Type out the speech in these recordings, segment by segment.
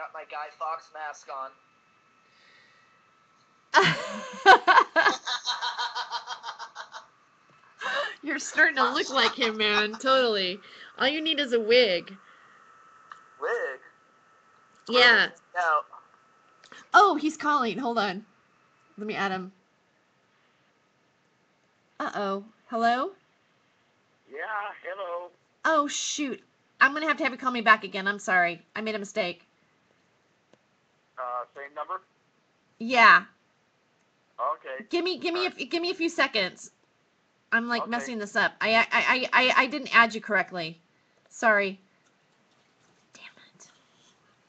got my Guy Fawkes mask on. You're starting to look like him, man. Totally. All you need is a wig. Wig? Yeah. No. Oh, he's calling. Hold on. Let me add him. Uh-oh. Hello? Yeah, hello. Oh, shoot. I'm going to have you call me back again. I'm sorry. I made a mistake. Same number? Yeah. Okay. Give me a few seconds. I'm like Okay. messing this up. I didn't add you correctly. Sorry. Damn it.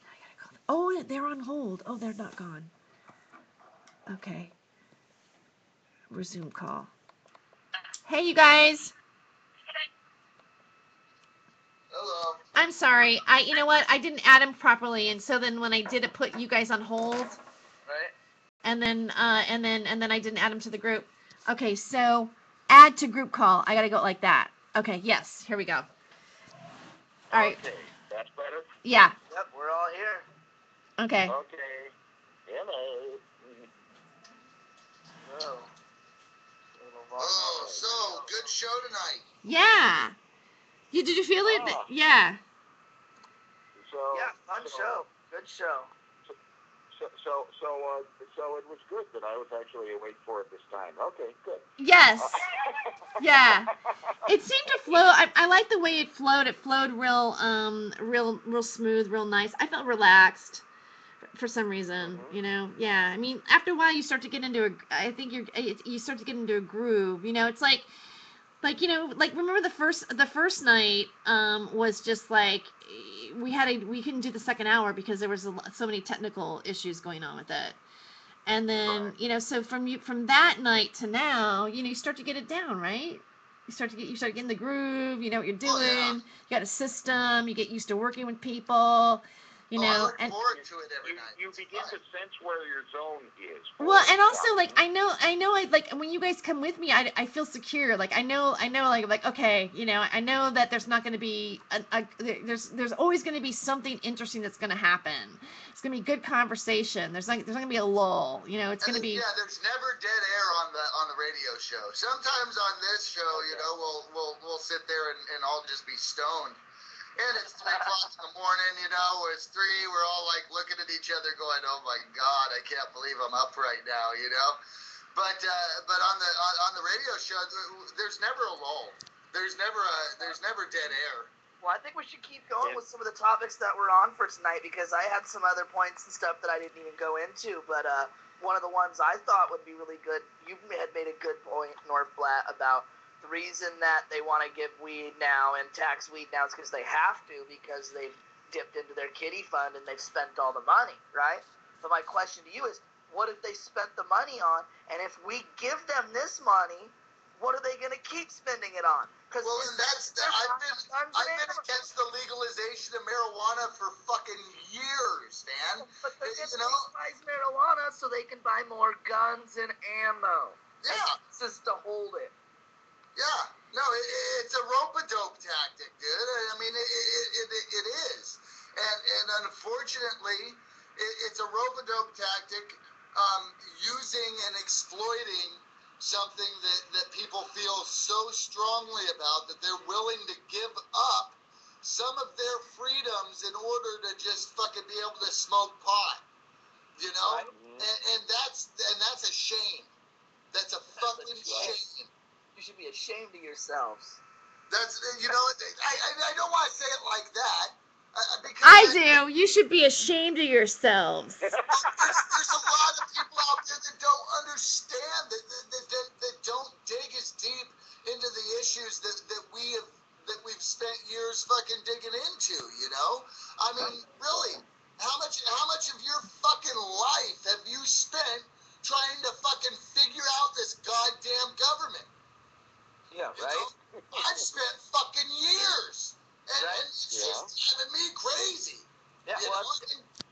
Now I gotta call. Oh, they're on hold. Oh, they're not gone. Okay. Resume call. Hey, you guys. Hello. I'm sorry. You know what? I didn't add him properly, and so then when I did it, put you guys on hold. Right. And then I didn't add him to the group. Okay, so add to group call. I gotta go like that. Okay, yes. Here we go. All right. Okay, that's better? Yeah. Yep, we're all here. Okay. Okay. Hello. Oh, so good show tonight. Yeah. Did you feel it? Ah. Yeah. Yeah, fun show. Good show. So it was good that I was actually awake for it this time. Okay, good. Yes. Yeah. It seemed to flow. I like the way it flowed. It flowed real smooth, real nice. I felt relaxed for some reason, you know. Yeah. I mean, after a while you start to get into you start to get into a groove, you know. It's like you know, like remember the first night was just like we couldn't do the second hour because there was so many technical issues going on with it. And then, you know, so from that night to now, you know, you start to get it down, right? You start getting the groove, you know what you're doing, you got a system, you get used to working with people, you know. I look forward to it every night. You begin to sense where your zone is. Well, and also like I know like when you guys come with me, I feel secure. Like I know like okay, you know, I know that there's not going to be there's always going to be something interesting that's going to happen. It's going to be good conversation. There's not going to be a lull. You know, it's going to be. Yeah, there's never dead air on the radio show. Sometimes on this show, you know, we'll sit there and all just be stoned. And it's 3 o'clock in the morning, you know, or it's 3, we're all like looking at each other going, oh my God, I can't believe I'm up right now, you know. But on the radio show, there's never a lull. There's never dead air. Well, I think we should keep going with some of the topics that we're on for tonight because I had some other points and stuff that I didn't even go into. But one of the ones I thought would be really good, you had made a good point, Northblatt, about the reason that they want to give weed now and tax weed now is because they have to because they've dipped into their kiddie fund and they've spent all the money, right? But my question to you is, what have they spent the money on? And if we give them this money, what are they going to keep spending it on? Well, and I've been against the legalization of marijuana for fucking years, man. But they're going to legalize marijuana so they can buy more guns and ammo. Yeah. This is to hold it. Yeah, no, it's a rope-a-dope tactic, dude. I mean, it is. And unfortunately, it's a rope-a-dope tactic using and exploiting something that people feel so strongly about that they're willing to give up some of their freedoms in order to just fucking be able to smoke pot, you know? And that's a shame. That's a fucking shame. You should be ashamed of yourselves. That's, you know, I don't want to say it like that. I do. You should be ashamed of yourselves. There's a lot of people out there that don't understand, that don't dig as deep into the issues that we've spent years fucking digging into, you know? I mean, really, how much of your fucking life have you spent trying to fucking figure out this goddamn government? Yeah, right? You know, I've spent fucking years. And it's just driving me crazy. Yeah, well,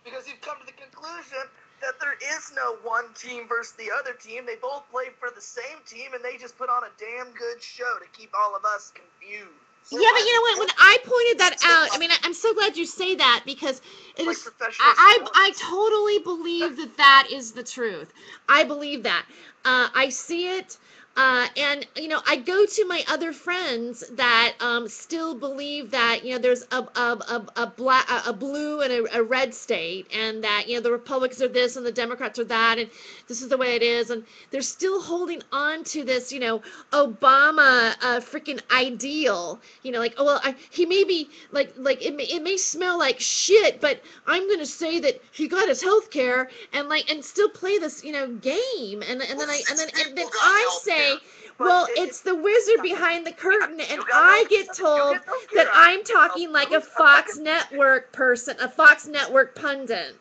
because you've come to the conclusion that there is no one team versus the other team. They both play for the same team, and they just put on a damn good show to keep all of us confused. Yeah, but you know what? When I pointed that out, I mean, I'm so glad you say that because it Like is. professional I sports. totally believe that is the truth. I believe that. I see it. And you know, I go to my other friends that still believe that there's a blue and a red state, and that the Republicans are this and the Democrats are that, and this is the way it is, and they're still holding on to this Obama freaking ideal. Like, oh well, he may be like it may smell like shit, but I'm gonna say that he got his health care and still play this game, and then I say, well, it's the wizard behind the curtain, and I get told that I'm talking like a Fox Network person, a Fox Network pundit,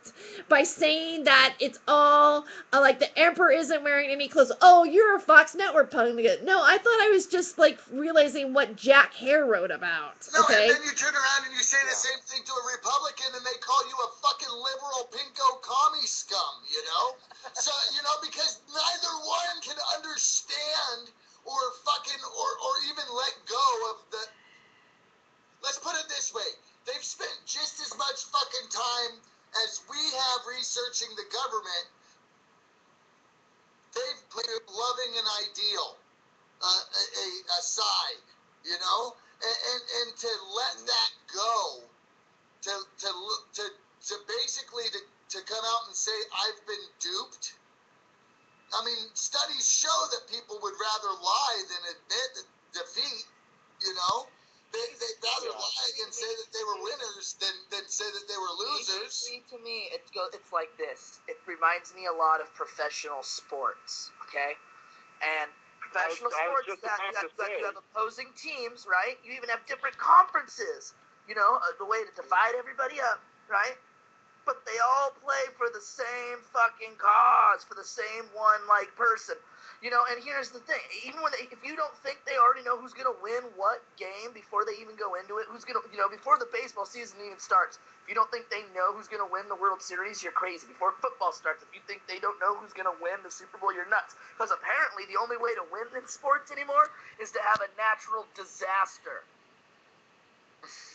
by saying that it's all like the emperor isn't wearing any clothes. Oh, you're a Fox Network pundit. No, I thought I was just like realizing what Jack Hare wrote about. No, Okay. and then you turn around and you say the same thing to a Republican, and they call you a fucking liberal pinko commie scum, So, because neither one can understand or even let go of the. Let's put it this way: they've spent just as much fucking time as we have researching the government. They've put loving an ideal aside, and to let that go, to basically to come out and say I've been duped. I mean, studies show that people would rather lie than admit defeat. They'd rather lie and say that they were winners than say that they were losers. To me, it's like this. It reminds me a lot of professional sports. Okay, and professional sports that you have opposing teams, right? You even have different conferences. The way to divide everybody up, right? But they all play for the same fucking cause, for the same one person. And here's the thing: even if you don't think they already know who's gonna win what game before they even go into it, who's gonna, before the baseball season even starts, if you don't think they know who's gonna win the World Series, you're crazy. Before football starts, if you think they don't know who's gonna win the Super Bowl, you're nuts. Because apparently the only way to win in sports anymore is to have a natural disaster.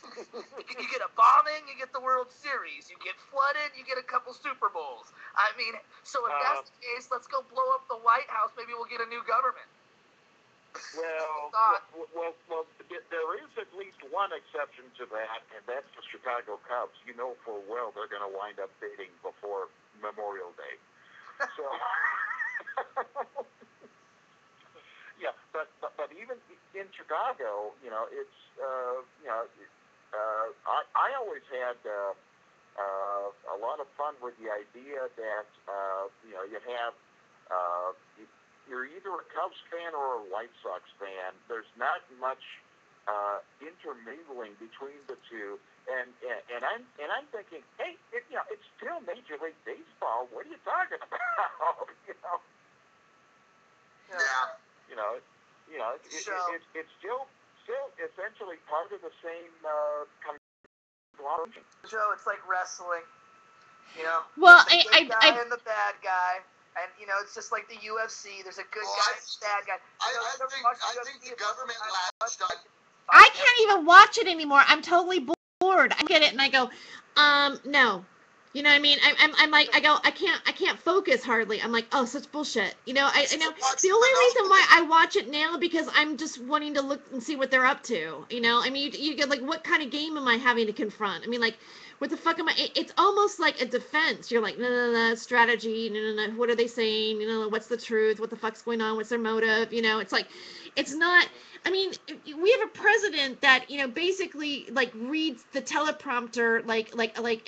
You get a bombing, you get the World Series. You get flooded, you get a couple Super Bowls. I mean, so if that's the case, let's go blow up the White House. Maybe we'll get a new government. Well, there is at least one exception to that, and that's the Chicago Cubs. You know full well they're going to wind up bidding before Memorial Day. So, yeah, but even in Chicago, it's I always had a lot of fun with the idea that you have you're either a Cubs fan or a White Sox fan. There's not much intermingling between the two, and I'm thinking, hey, it's still Major League Baseball. What are you talking about? Yeah. It's still essentially part of the same conglomeration. Joe, it's like wrestling. Well, there's the good guy and the bad guy, and it's just like the UFC. There's a good guy and a bad guy. I think the government latched on. I can't even watch it anymore. I'm totally bored. I get it, and I go, no. You know what I mean? I'm like, I can't focus hardly. I'm like, oh, such bullshit. I know. The only reason why I watch it now because I'm just wanting to look and see what they're up to. I mean, you get like, what kind of game am I having to confront? I mean, like, what the fuck am I? It's almost like a defense. You're like, no, strategy. No. What are they saying? What's the truth? What the fuck's going on? What's their motive? It's like, it's not. I mean, we have a president that basically like reads the teleprompter like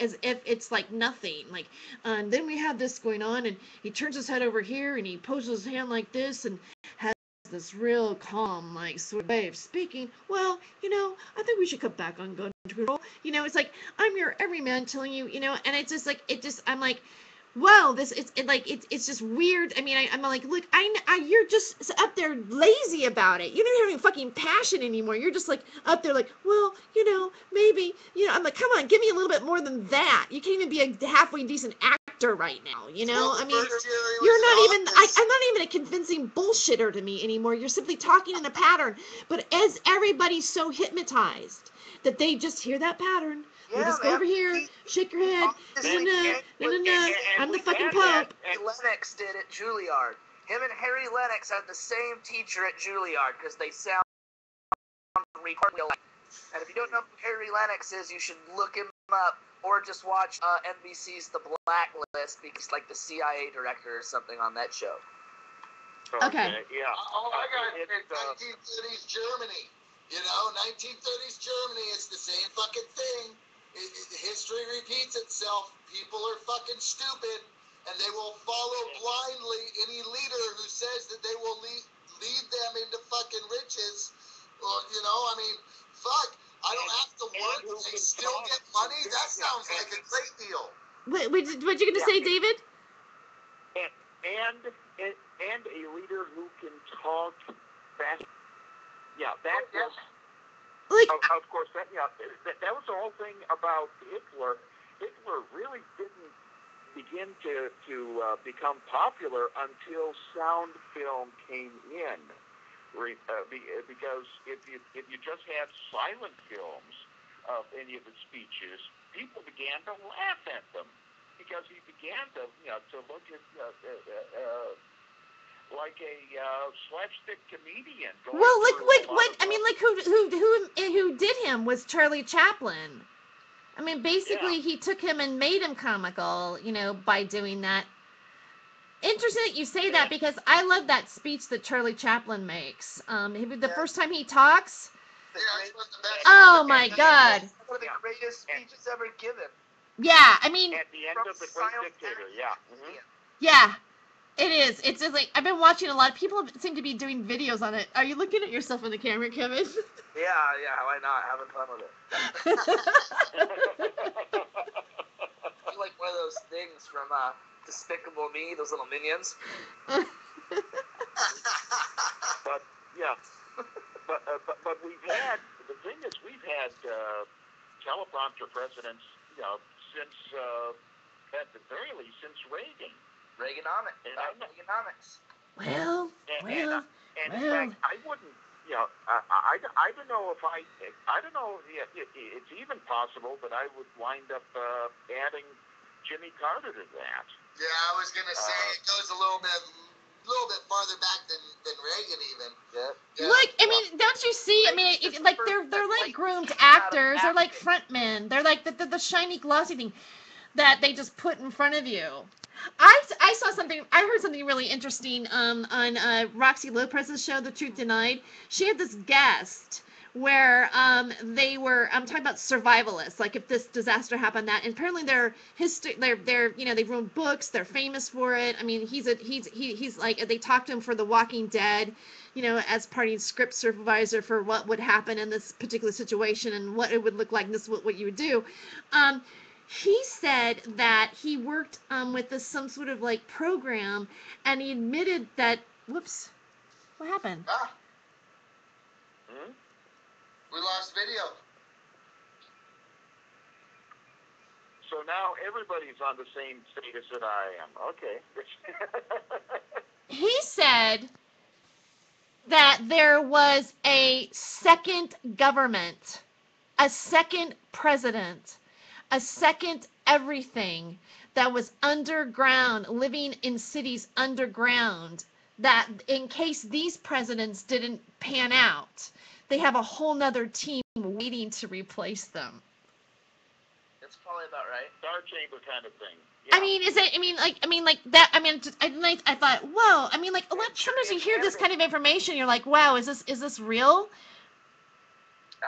as if it's like nothing. Like, and then we have this going on, and he turns his head over here, and he poses his hand like this, and has this real calm, like sort of way of speaking. Well, I think we should cut back on gun control. It's like I'm your everyman telling you, and it's just like I'm like. Wow, it's just weird. I mean, I'm like, look, you're just up there lazy about it. You don't have any fucking passion anymore. You're just like up there, like, well, maybe, I'm like, come on, give me a little bit more than that. You can't even be a halfway decent actor actor right now, you know? Well, I mean, first year he you're was not in even, office. I'm not even a convincing bullshitter to me anymore. You're simply talking in a pattern. But as everybody's so hypnotized that they just hear that pattern, you just go over here, shake your head, I'm the fucking Pope. Lennox did at Juilliard. Him and Harry Lennox had the same teacher at Juilliard because they sound retarded alike. And if you don't know who Harry Lennox is, you should look him up or just watch NBC's The Blacklist because he's like the CIA director or something on that show. Okay. Yeah. Oh my God! 1930s Germany. You know, 1930s Germany. It's the same fucking thing. History repeats itself. People are fucking stupid, and they will follow blindly any leader who says that they will lead them into fucking riches. Well, you know, I mean, fuck. I don't have to work. They still get money. That sounds like a great deal. What you gonna say, David? And a leader who can talk fast. Yeah, that was. Like, of course, that was the whole thing about Hitler. Hitler really didn't begin to become popular until sound film came in, because if you just had silent films of any of his speeches, people began to laugh at them because he began to look at like a slapstick comedian. Well, like what? I mean, like who did him was Charlie Chaplin. I mean, basically, he took him and made him comical, you know, by doing that. Interesting that you say that because I love that speech that Charlie Chaplin makes. The first time he talks. Oh my God! One of the greatest speeches ever given. Yeah, I mean. At the end of The Great Dictator, yeah. Mm-hmm. Yeah. It is. It's just like I've been watching a lot of people seem to be doing videos on it. Are you looking at yourself in the camera, Kevin? Yeah, why not? Having fun with it. You're like one of those things from Despicable Me, those little minions. But we've had teleprompter presidents, you know, since at the very least since Reagan. Reaganomics. Well. In fact, I wouldn't. You know, I don't know if I don't know if it's even possible that I would wind up adding Jimmy Carter to that. Yeah, I was gonna say it goes a little bit farther back than Reagan even. Yeah. Look, I mean, don't you see? I mean, like they're like groomed actors. They're like frontmen. They're like the shiny glossy thing that they just put in front of you. I saw something. I heard something really interesting on Roxy Lopez's show, The Truth Denied. She had this guest where they were talking about survivalists, like if this disaster happened, that, and apparently they're you know, they've written books, they're famous for it. I mean, he's like, they talked to him for The Walking Dead, you know, as party script supervisor for what would happen in this particular situation and what it would look like, and this is what you would do. He said that he worked with some sort of like program, and he admitted that. Whoops, what happened? We lost video. So now everybody's on the same status that I am. Okay. He said that there was a second government, a second president, a second everything that was underground, living in cities underground, that in case these presidents didn't pan out, they have a whole nother team waiting to replace them. That's probably about right. Star Chamber kind of thing. Yeah. I mean, is it? I mean, like that. I mean, I thought, whoa. I mean, like, sometimes you hear this kind of information, you're like, wow, is this real?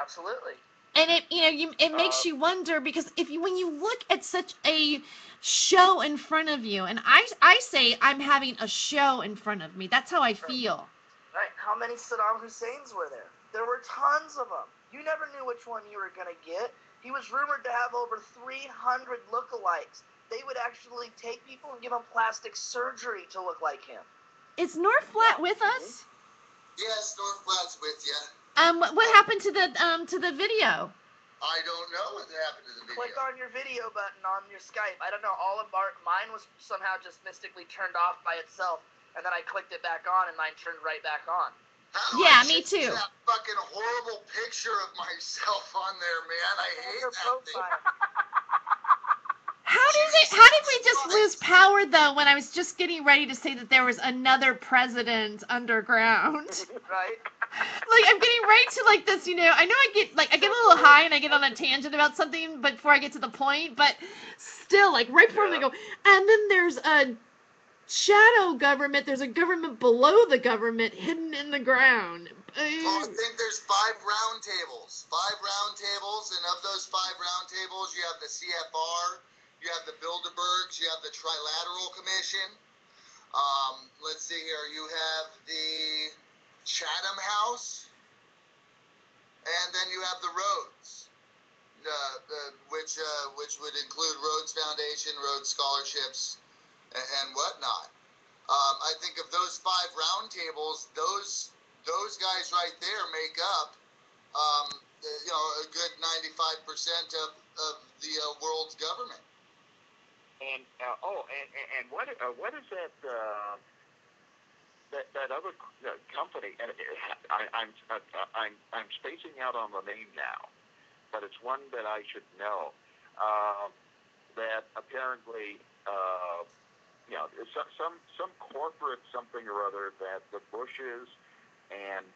Absolutely. And it makes you wonder, because when you look at such a show in front of you, and I say I'm having a show in front of me. That's how I feel. Right. How many Saddam Husseins were there? There were tons of them. You never knew which one you were going to get. He was rumored to have over 300 lookalikes. They would actually take people and give them plastic surgery to look like him. Is North Flat with us? Yes, North Flat's with you. What happened to the video? I don't know what happened to the video. Click on your video button on your Skype. I don't know. All of mine was somehow just mystically turned off by itself, and then I clicked it back on, and mine turned right back on. Yeah, me too. That fucking horrible picture of myself on there, man. I hate that thing. How did we just lose power though when I was just getting ready to say that there was another president underground? Right. Like I'm getting right to like this, you know. I know I get a little high and I get on a tangent about something, but before I get to the point, but still, like right before they go, and then there's a shadow government. There's a government below the government hidden in the ground. Well, I think there's 5 round tables. 5 round tables, and of those 5 round tables, you have the CFR, you have the Bilderbergs, you have the Trilateral Commission. Let's see here. You have the Chatham House, and then you have the Rhodes, which would include Rhodes Foundation, Rhodes Scholarships, and whatnot. I think of those 5 round tables, those guys right there make up, a good 95% of the world's government. And what is that that other company? And I'm spacing out on the name now, but it's one that I should know. That apparently, some corporate something or other that the Bushes and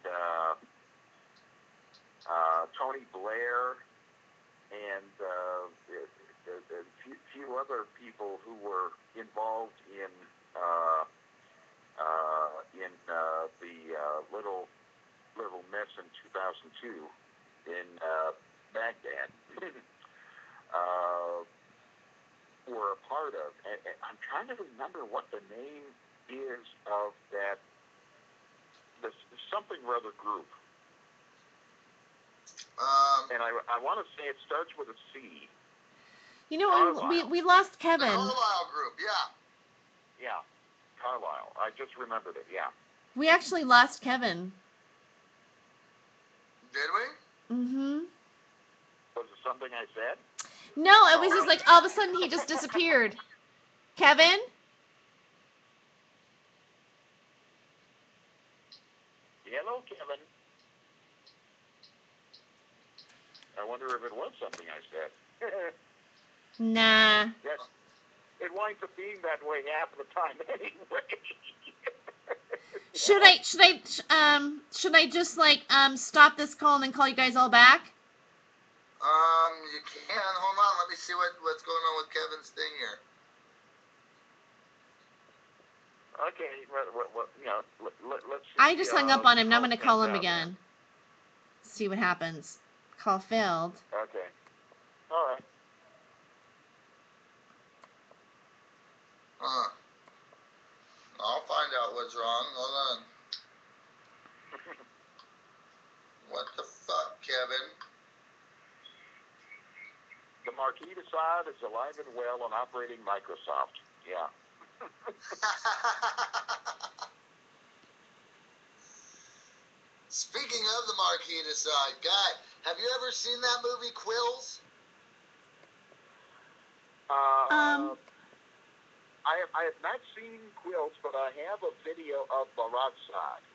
Tony Blair and a few other people who were involved in the little mess in 2002 in Baghdad were a part of. And I'm trying to remember what the name is of that. This something or other group. And I want to say it starts with a C. You know, we lost Kevin. The Carlisle Group, yeah. Yeah, Carlisle. I just remembered it, yeah. We actually lost Kevin. Did we? Mm-hmm. Was it something I said? No, it was just like all of a sudden he just disappeared. Kevin? Hello, Kevin. I wonder if it was something I said. Nah. Yes. It winds up being that way half of the time anyway. Should I just stop this call and then call you guys all back? You can. Hold on. Let me see what's going on with Kevin's thing here. Okay. Well, let's see. I just hung up on him. Now I'm going to call him again. See what happens. Call failed. Okay. All right. I'll find out what's wrong. Hold on. What the fuck, Kevin? The Marquis de Sade is alive and well and operating Microsoft. Yeah. Speaking of the Marquis de Sade, Guy, have you ever seen that movie Quills? I have not seen Quills, but I have a video of Barat Sade.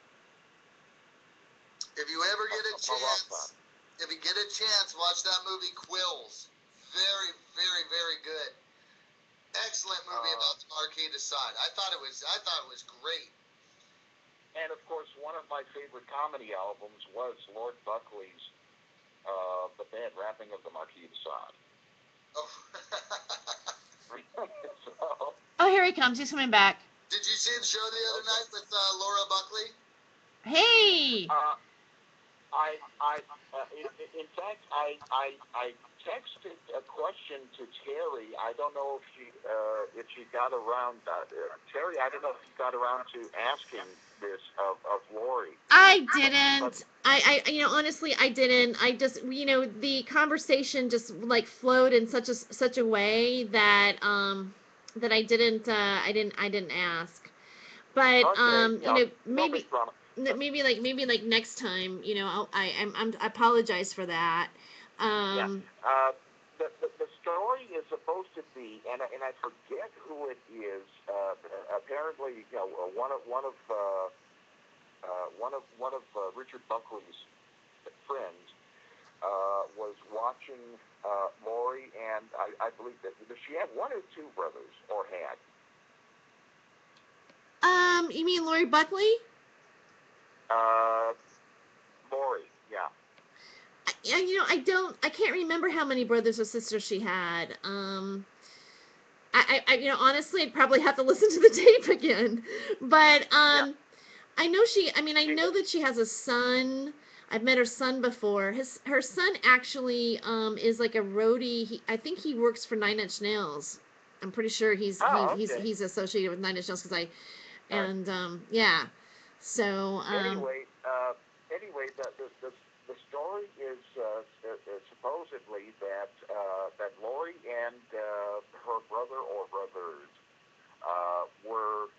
If you ever get a chance, watch that movie Quills. Very, very, very good. Excellent movie about the Marquis de Sade. I thought it was great. And of course, one of my favorite comedy albums was Lord Buckley's The Bad Rapping of the Marquis de Sade. Oh. Oh, here he comes. He's coming back. Did you see the show the other night with Laura Buckley? Hey. In fact, I texted a question to Terry. I don't know if she got around. Terry, I don't know if she got around to asking this of Lori. I didn't. I honestly, I didn't. I just, the conversation just flowed in such a way that that I didn't ask. But okay, maybe next time, I apologize for that. The story is supposed to be, and I forget who it is. Apparently, one of Richard Buckley's friends was watching Lori, and I believe that she had one or two brothers, or had. You mean Lori Buckley? Lori, yeah. Yeah, I can't remember how many brothers or sisters she had. Honestly, I'd probably have to listen to the tape again. But, I know that she has a son. I've met her son before. Her son actually, is like a roadie. I think he works for Nine Inch Nails. I'm pretty sure he's associated with Nine Inch Nails yeah. So, Anyway, the story is supposedly that Lori and her brother or brothers were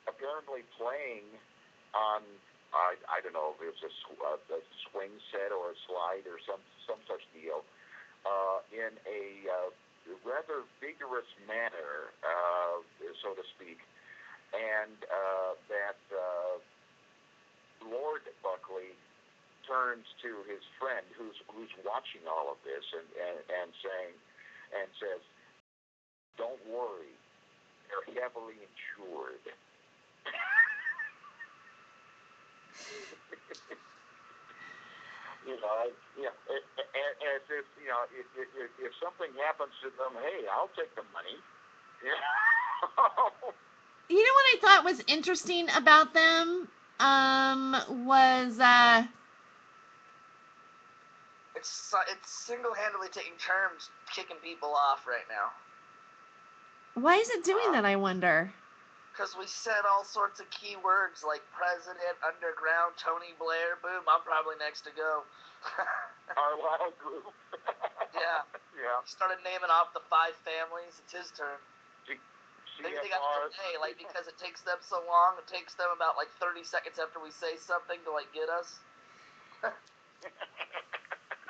apparently playing on, I don't know if it was a swing set or a slide or some such deal, in a rather vigorous manner, so to speak, and that Lord Buckley turns to his friend who's watching all of this and says, "Don't worry, they're heavily insured." As if if something happens to them, hey, I'll take the money. You know what I thought was interesting about them? Was it's single-handedly taking turns kicking people off right now. Why is it doing that, I wonder? Because we said all sorts of key words like president, underground, Tony Blair. Boom, I'm probably next to go. Our loud group. Yeah. He started naming off the 5 families. It's his turn. Maybe they got to delay, like, because it takes them so long. It takes them about like 30 seconds after we say something to like get us.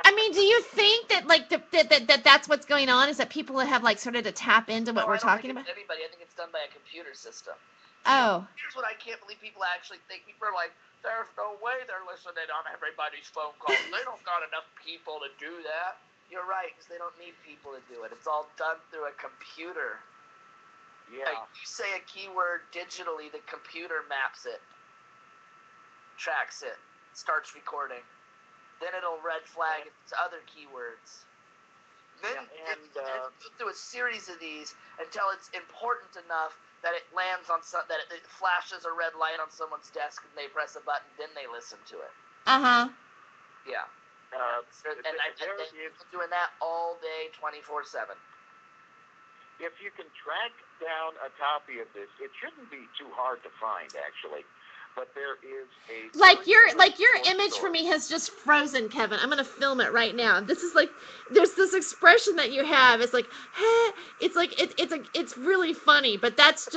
I mean, do you think that like that's what's going on? Is that people have like started to tap into what we're talking about? Anybody, I think it's done by a computer system. Oh. Here's what I can't believe people actually think. People are like, there's no way they're listening on everybody's phone calls. They don't got enough people to do that. You're right, because they don't need people to do it. It's all done through a computer. Yeah. Like, you say a keyword digitally, the computer maps it, tracks it, starts recording. Then it'll red flag its other keywords. Then it'll go through a series of these until it's important enough that it lands on that it flashes a red light on someone's desk and they press a button. Then they listen to it. Yeah. And I've been doing that all day, 24/7. If you can track down a copy of this, it shouldn't be too hard to find, actually. But there is a your image for me has just frozen, Kevin. I'm gonna film it right now. This is like there's this expression that you have. It's like, hey, it's like it's really funny, but that's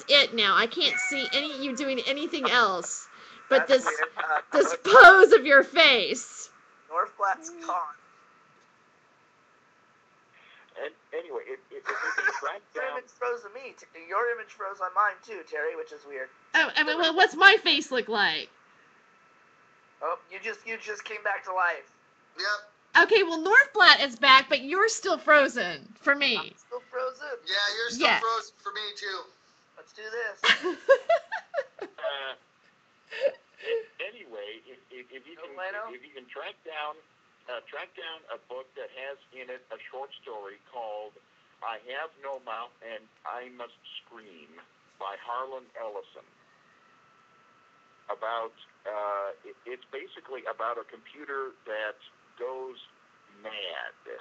it now. I can't see you doing anything else. But this pose of your face. North Platte's gone. And anyway, if you can track down... Your image froze on me. Your image froze on mine too, Terry, which is weird. Oh, I mean, well, what's my face look like? Oh, you just came back to life. Yep. Okay, well, North Platte is back, but you're still frozen for me. I'm still frozen. Yeah, you're still frozen for me too. Let's do this. Anyway, if you can track down a book that has in it a short story called "I Have No Mouth and I Must Scream" by Harlan Ellison. It's basically about a computer that goes mad.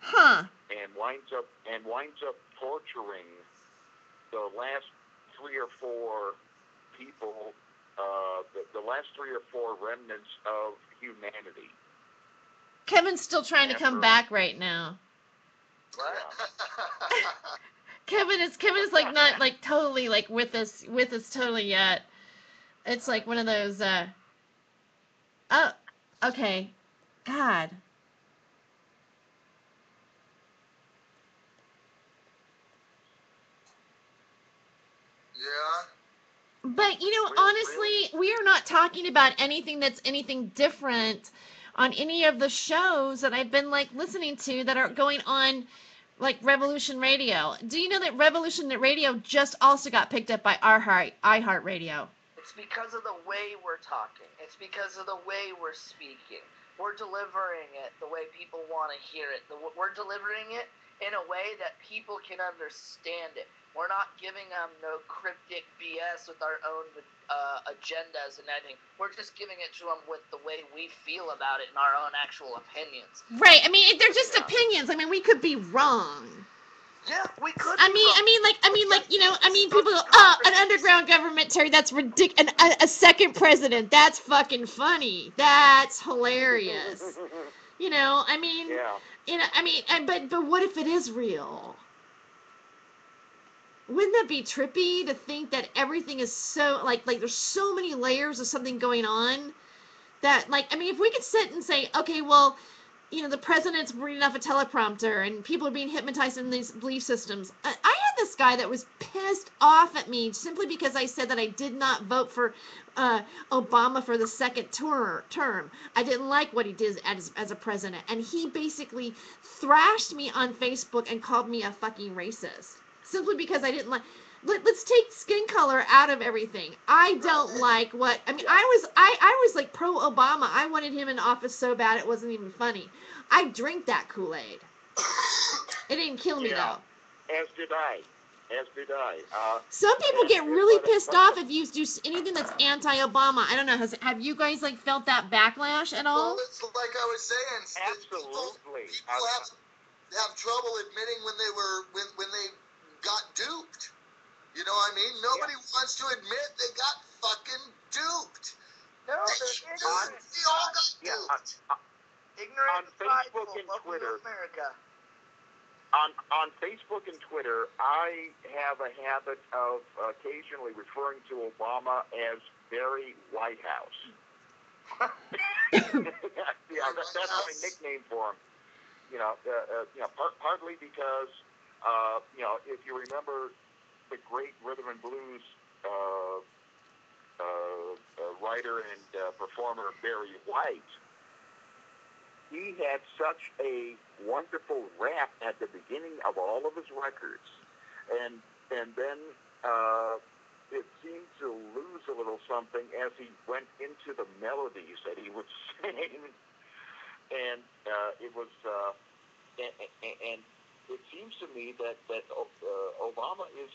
Huh. And winds up torturing the last 3 or 4 people, the last 3 or 4 remnants of humanity. Kevin's still trying to come back right now. What? Kevin is like not like totally like with us totally yet. It's like one of those oh, okay. God. Yeah. But, honestly, we are not talking about anything that's anything different on any of the shows that I've been, listening to that are going on, Revolution Radio. Do you know that Revolution Radio just also got picked up by iHeartRadio? It's because of the way we're talking. It's because of the way we're speaking. We're delivering it the way people want to hear it. We're delivering it in a way that people can understand it. We're not giving them no cryptic BS with our own agendas and everything. We're just giving it to them with the way we feel about it and our own actual opinions. Right. I mean, they're just opinions. I mean, we could be wrong. Yeah, we could. People go, oh, an underground government, Terry, that's ridiculous. A second president, that's fucking funny. That's hilarious. Yeah. But what if it is real? Wouldn't that be trippy to think that everything is so, there's so many layers of something going on that, if we could sit and say, okay, well, the president's reading off a teleprompter and people are being hypnotized in these belief systems. I had this guy that was pissed off at me simply because I said that I did not vote for Obama for the second term. I didn't like what he did as a president. And he basically thrashed me on Facebook and called me a fucking racist. Simply because I didn't like... Let's take skin color out of everything. I don't like what... I was like pro-Obama. I wanted him in office so bad it wasn't even funny. I drink that Kool-Aid. It didn't kill me, though. As did I. Some people get really pissed off if you do anything that's anti-Obama. I don't know. Have you guys, felt that backlash at all? Well, it's like I was saying. Absolutely. People have trouble admitting when they got duped. You know what I mean? Nobody wants to admit they got fucking duped. No, they're ignorant. We all got duped. Ignorant on Facebook and Twitter. America. On Facebook and Twitter, I have a habit of occasionally referring to Obama as very White House. That's my nickname for him. Partly because, if you remember the great rhythm and blues writer and performer Barry White, he had such a wonderful rap at the beginning of all of his records, and then it seemed to lose a little something as he went into the melodies that he would sing, and it was and it seems to me that Obama is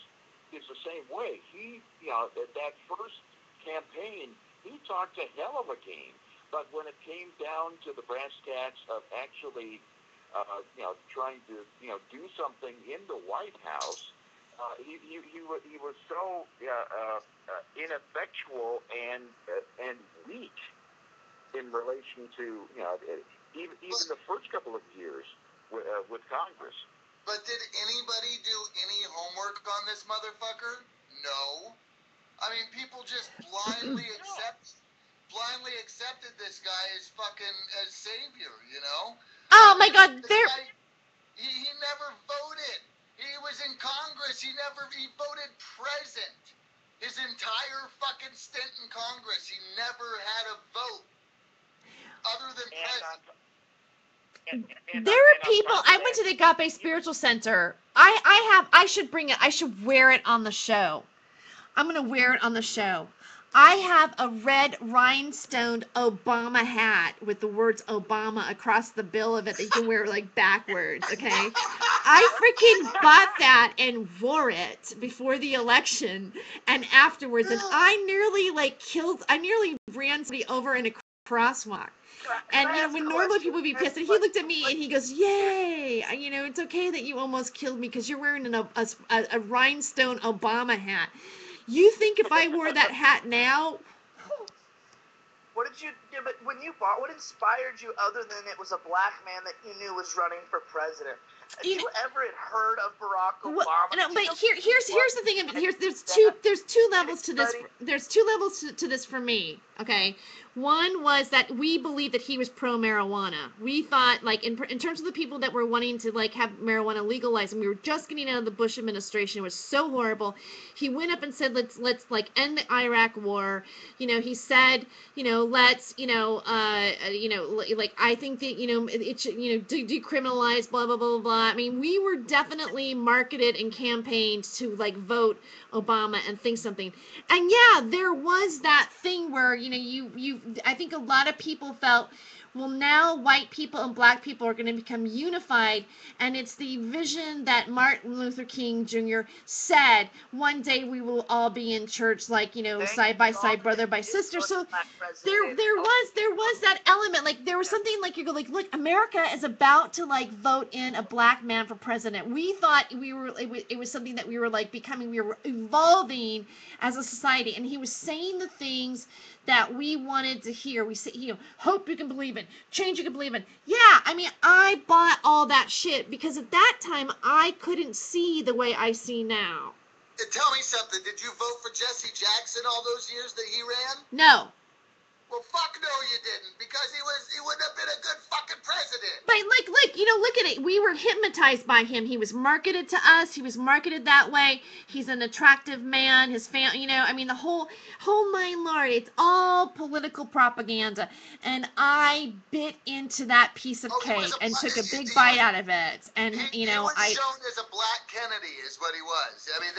the same way. He, that first campaign, he talked a hell of a game, but when it came down to the brass tacks of actually, trying to, do something in the White House, he was so ineffectual and weak in relation to, even the first couple of years with Congress. But did anybody do any homework on this motherfucker? No. I mean, people just blindly accepted this guy as savior, Oh my God, he never voted. He was in Congress. He voted present. His entire fucking stint in Congress, he never had a vote other than present. There are people. I went to the Agape Spiritual Center. I should bring it. I should wear it on the show. I'm gonna wear it on the show. I have a red rhinestoned Obama hat with the words Obama across the bill of it that you can wear backwards. Okay, I freaking bought that and wore it before the election and afterwards, and I nearly ran somebody over in a crosswalk. And when normally people would be pissed, and he looked at me and he goes, "Yay! It's okay that you almost killed me because you're wearing a rhinestone Obama hat. You think if I wore that hat now?" What did you do? But when you bought, what inspired you other than it was a black man that you knew was running for president? Have you ever heard of Barack Obama? No, but here's the thing. There's two levels to this. There's two levels to this for me. Okay. One was that we believed that he was pro marijuana. We thought, like, in terms of the people that were wanting to, like, have marijuana legalized, and we were just getting out of the Bush administration. It was so horrible. He went up and said, let's like end the Iraq war. He said, let's, like, I think that, it should, decriminalize, blah, blah, blah, blah, blah. I mean, we were definitely marketed and campaigned to, like, vote Obama and think something. And yeah, there was that thing where, I think a lot of people felt, well, now white people and black people are going to become unified, and it's the vision that Martin Luther King Jr. said, one day we will all be in church, like, side by side, brother by sister. So there was that element, like, there was something like, you go, like, look, America is about to, like, vote in a black man for president. We thought it was something that we were, like, we were evolving as a society, and he was saying the things that we wanted to hear. We say, hope you can believe in, change you can believe in. Yeah, I mean, I bought all that shit because at that time I couldn't see the way I see now. Tell me something. Did you vote for Jesse Jackson all those years that he ran? No. Well, fuck no, you didn't, because he wouldn't have been a good fucking president. But look at it. We were hypnotized by him. He was marketed to us. He was marketed that way. He's an attractive man. His family, I mean, the whole nine yards. It's all political propaganda, and I bit into that piece of cake and took a big bite out of it. And he was shown as a black Kennedy, is what he was. I mean,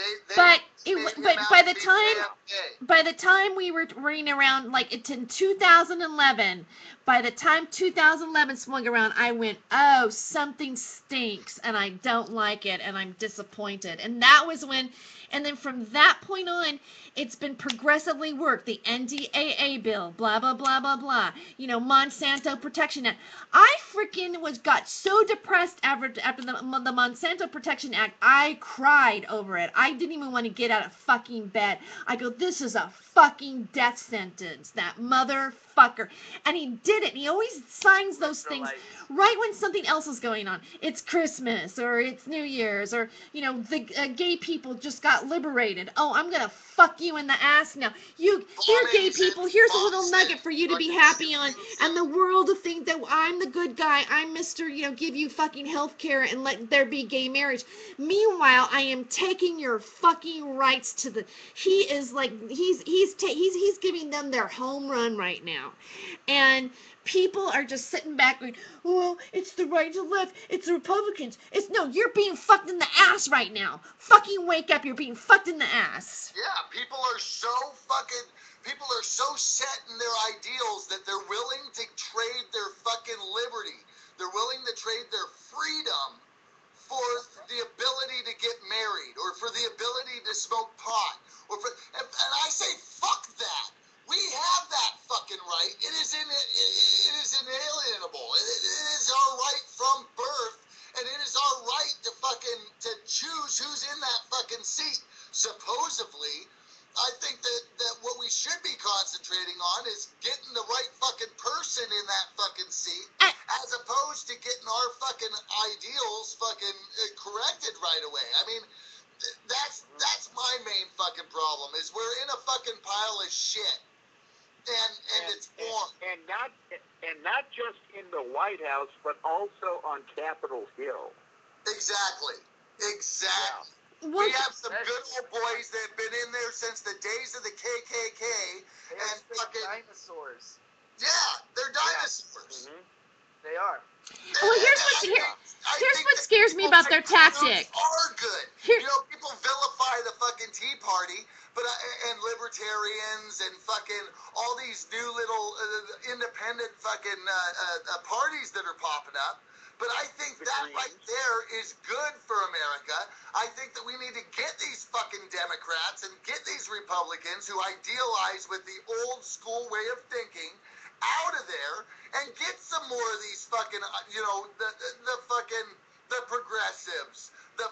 by the time we were running around, like, it's in 2011. By the time 2011 swung around, I went, oh, something stinks, and I don't like it, and I'm disappointed. And that was when, and then from that point on, it's been progressively worked. The NDAA bill, blah, blah, blah, blah, blah. Monsanto Protection Act. I freaking got so depressed after the Monsanto Protection Act, I cried over it. I didn't even want to get out of fucking bed. I go, this is a fucking death sentence, that motherfucker. And he did it. He always signs those things right when something else is going on. It's Christmas, or it's New Year's, or, the gay people just got liberated. Oh, I'm going to fuck you in the ass now. Here, gay people, here's a little nugget for you to be happy on, and the world to think that I'm the good guy. I'm Mr., give you fucking health care and let there be gay marriage. Meanwhile, I am taking your fucking rights to the, he is like, he's giving them their home run right now. And people are just sitting back going, well, it's the right to left, it's the Republicans. No, you're being fucked in the ass right now. Fucking wake up, you're being fucked in the ass. Yeah, people are so set in their ideals that they're willing to trade their fucking liberty. They're willing to trade their freedom for the ability to get married, or for the ability to smoke pot, and I say fuck that. We have that fucking right. It is inalienable. It is our right from birth, and it is our right to choose who's in that fucking seat. Supposedly, I think that what we should be concentrating on is getting the right fucking person in that fucking seat, as opposed to getting our fucking ideals fucking corrected right away. I mean, that's my main fucking problem, is we're in a fucking pile of shit. And it's warm. And not just in the White House, but also on Capitol Hill. Exactly. Yeah. We have some good old boys that have been in there since the days of the KKK. And fucking dinosaurs. Yeah, they're dinosaurs. Yeah. Mm-hmm. They are. Well, here's what scares me about their tactic. Are good. People vilify the fucking Tea Party, and libertarians and fucking all these new little independent fucking parties that are popping up. But I think that right there is good for America. I think that we need to get these fucking Democrats and get these Republicans who idealize with the old school way of thinking out of there, and get some more of these fucking, the progressives, the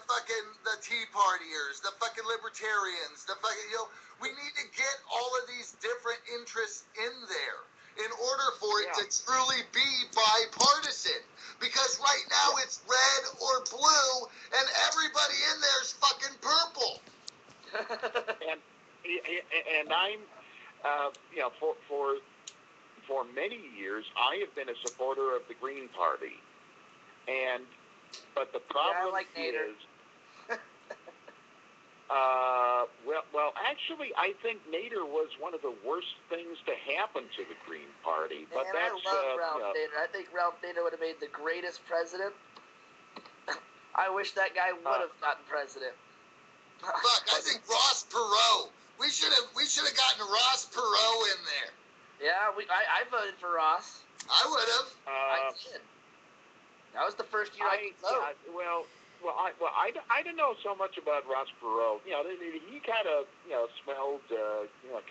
Tea Partiers, the fucking libertarians, the fucking, we need to get all of these different interests in there in order for it to truly be bipartisan. Because right now it's red or blue, and everybody in there is fucking purple. and I'm for many years, I have been a supporter of the Green Party, but the problem is, well, actually, I think Nader was one of the worst things to happen to the Green Party. But I love Ralph Nader. I think Ralph Nader would have made the greatest president. I wish that guy would have gotten president. Look, I think Ross Perot. We should have gotten Ross Perot in there. Yeah, I voted for Ross. I would have. I did. That was the first year I voted. I don't know so much about Ross Perot. He kind of smelled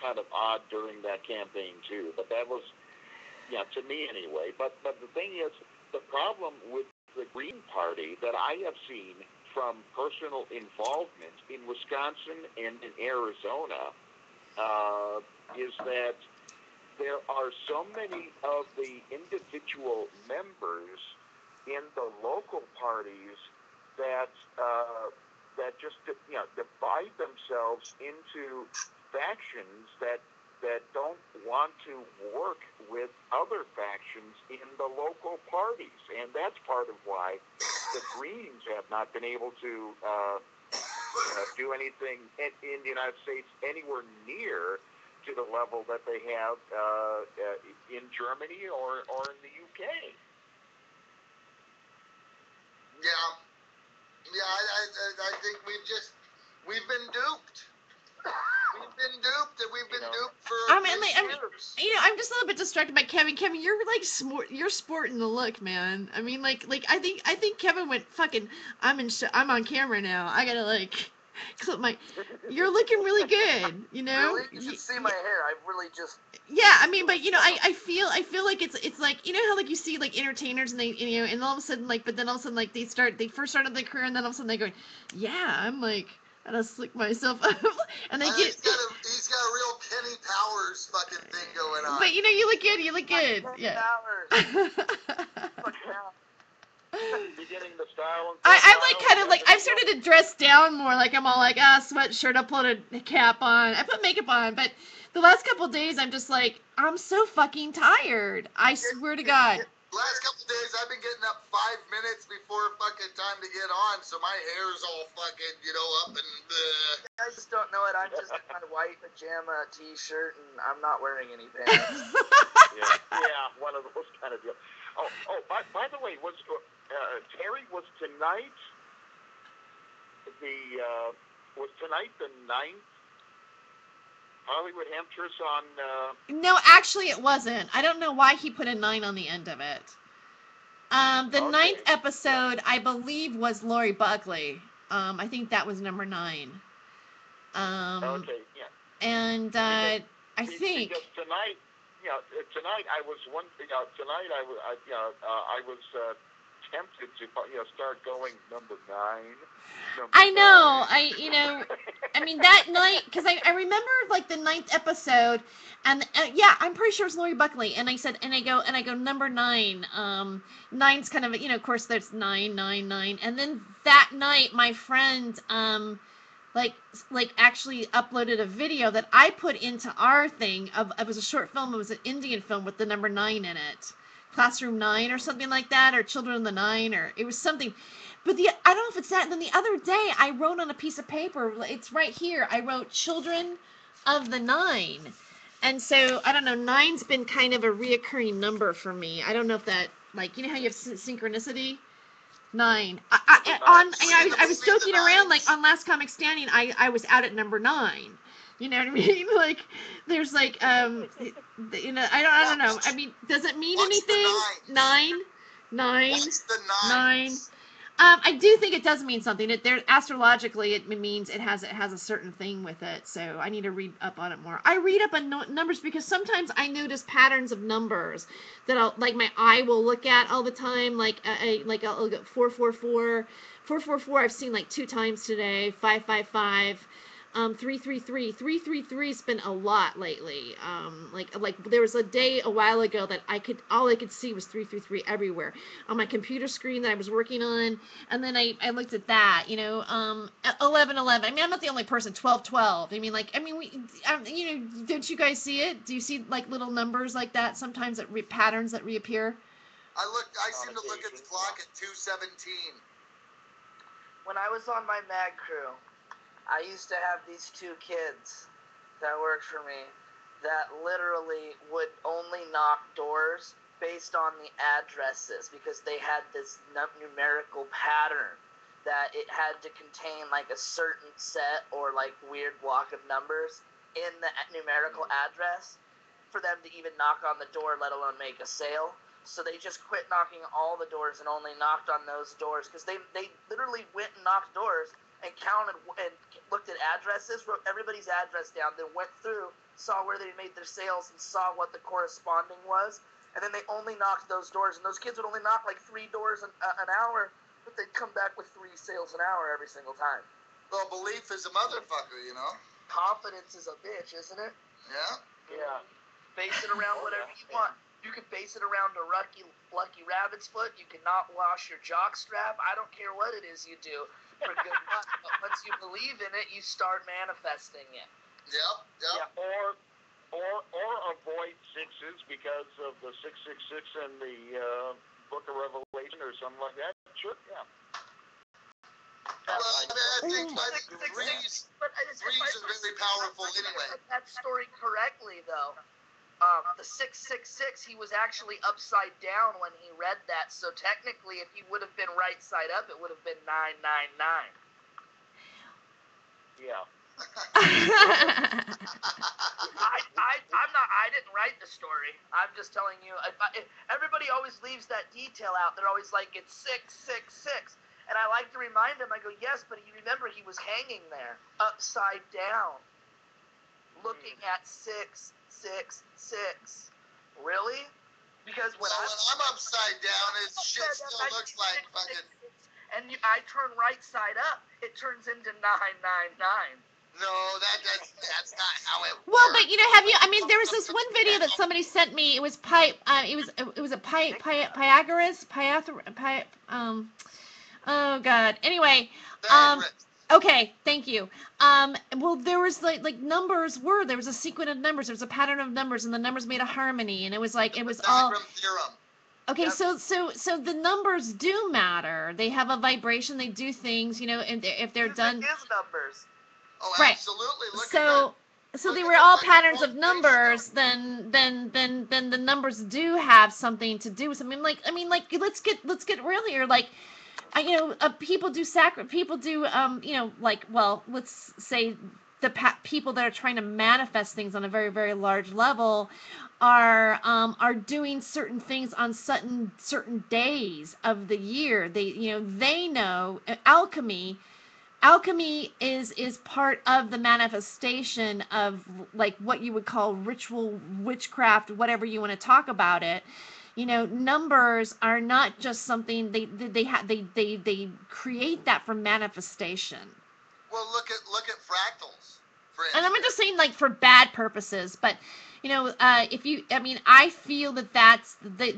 kind of odd during that campaign too. But that was to me anyway. But the thing is, the problem with the Green Party that I have seen from personal involvement in Wisconsin and in Arizona is that there are so many of the individual members in the local parties that just divide themselves into factions that don't want to work with other factions in the local parties, and that's part of why the Greens have not been able to do anything in the United States anywhere near to the level that they have in Germany or in the UK. Yeah, I think we've been duped. We've been duped, and we've been duped for years. I'm just a little bit distracted by Kevin. Kevin, you're like you're sporting the look, man. I mean, like I think Kevin went fucking. I'm on camera now. I gotta clip my. You're looking really good. Really? You should see my hair. I really just. Yeah, I mean, but I feel like it's like how like you see like entertainers and they and all of a sudden but then all of a sudden they first started their career and then all of a sudden they go, yeah, I'm like. And I slick myself up, and they get. He's got a real Kenny Powers fucking thing going on. But you look good. You look good. Yeah. You're getting the style. I'm like kind of like I've started to dress down more. Like I'm all like sweatshirt. I'll put a cap on. I put makeup on, but the last couple of days I'm just like I'm so fucking tired. I swear to God. Last couple of days, I've been getting up 5 minutes before fucking time to get on, so my hair's all fucking, up and. You guys just don't know it. I'm just in my white pajama t-shirt, and I'm not wearing any pants. yeah, one of those kind of deals. Oh, by the way, Terry, was tonight the 9th Hollywood Hampshires on... No, actually it wasn't. I don't know why he put a 9 on the end of it. The 9th episode, I believe, was Lori Buckley. I think that was number 9. And I think... Because tonight I was tempted to start going number 9. I know. I mean that night because I remember the 9th episode, and yeah, I'm pretty sure it's Lori Buckley, and I said, and I go number 9. 9's kind of of course there's 9, and then that night my friend actually uploaded a video that I put into our thing it was a short film. It was an Indian film with the number 9 in it. Classroom 9 or something like that, or Children of the 9, or it was something. But I don't know if it's that. And then the other day, I wrote on a piece of paper, it's right here, I wrote Children of the 9. And so, I don't know, 9's been kind of a reoccurring number for me. I don't know if that, how you have synchronicity? 9. I was joking around, on Last Comic Standing, I was out at number 9. You know what I mean? There's I don't know. I mean, does it mean anything? 9. What's the 9. I do think it does mean something. Astrologically, it means it has a certain thing with it. So I need to read up on it more. I read up on numbers because sometimes I notice patterns of numbers that my eye will look at all the time. I'll go 444. 444 I've seen 2 times today. 555. 333's been a lot lately. Like there was a day a while ago that all I could see was 333 everywhere on my computer screen that I was working on, and then I looked at that, 1111. I mean, I'm not the only person. 1212. I mean, don't you guys see it? Do you see like little numbers like that sometimes patterns that reappear? I seem to look at the clock at 2:17. When I was on my mag crew, I used to have these two kids that worked for me that literally would only knock doors based on the addresses because they had this numerical pattern that it had to contain like a certain set or like weird block of numbers in the numerical address for them to even knock on the door, let alone make a sale. So they just quit knocking all the doors and only knocked on those doors because they literally went and knocked doors and counted and looked at addresses, wrote everybody's address down, then went through, saw where they made their sales and saw what the corresponding was, and then they only knocked those doors. And those kids would only knock like 3 doors an hour, but they'd come back with 3 sales an hour every single time. Well, belief is a motherfucker, you know? Confidence is a bitch, isn't it? Yeah. Yeah. Base it around whatever you want. You can base it around a lucky rabbit's foot. You can not wash your jock strap. I don't care what it is you do for good luck. But once you believe in it, you start manifesting it. Yep. Yeah, or avoid sixes because of the 666 in the Book of Revelation or something like that. Sure, yeah. Well, I think threes are very powerful anyway. That story correctly, though. The 666, he was actually upside down when he read that. So technically, if he would have been right side up, it would have been 999. Yeah. I didn't write the story. I'm just telling you. Everybody always leaves that detail out. They're always like, it's 666. And I like to remind him, I go, yes, but you remember he was hanging there, upside down, looking at 666. Really? Because when I'm upside down, it shit still looks like fucking... And I turn right side up, it turns into 999. No, that's not how it works. Well, but there was this one video that somebody sent me. It was Pythagoras. Oh God. Anyway, okay, thank you. Well, there was like numbers there was a sequence of numbers. There was a pattern of numbers, and the numbers made a harmony, and it was all. Theorem. Okay, so the numbers do matter. They have a vibration. They do things, and if they're done. Music is numbers. Oh, right. Absolutely. So they were all patterns of numbers. Then the numbers do have something to do with something. Let's get real here. Like, people do let's say the people that are trying to manifest things on a very, very large level are doing certain things on certain days of the year. They know alchemy is part of the manifestation of like what you would call ritual witchcraft, whatever you want to talk about it. Numbers are not just something they create that for manifestation. Well, look at fractals, for instance. And I'm not just saying like for bad purposes, but I feel that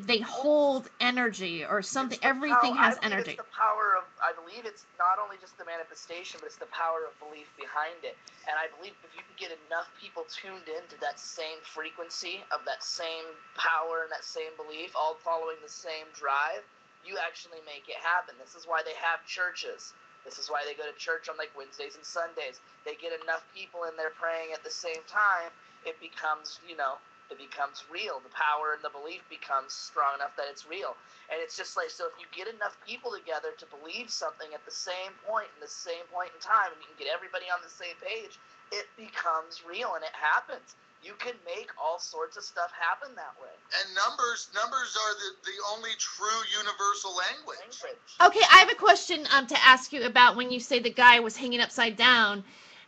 they hold energy or something. Everything has energy. It's the power of. I believe it's not only just the manifestation, but it's the power of belief behind it. And I believe if you can get enough people tuned into that same frequency of that same power and that same belief, all following the same drive, you actually make it happen. This is why they have churches. This is why they go to church on like Wednesdays and Sundays. They get enough people in there praying at the same time. It becomes, it becomes real. The power and the belief becomes strong enough that it's real. And it's just like, so if you get enough people together to believe something at the same point in time, and you can get everybody on the same page, it becomes real and it happens. You can make all sorts of stuff happen that way. And numbers are the only true universal language. Okay, I have a question to ask you about when you say the guy was hanging upside down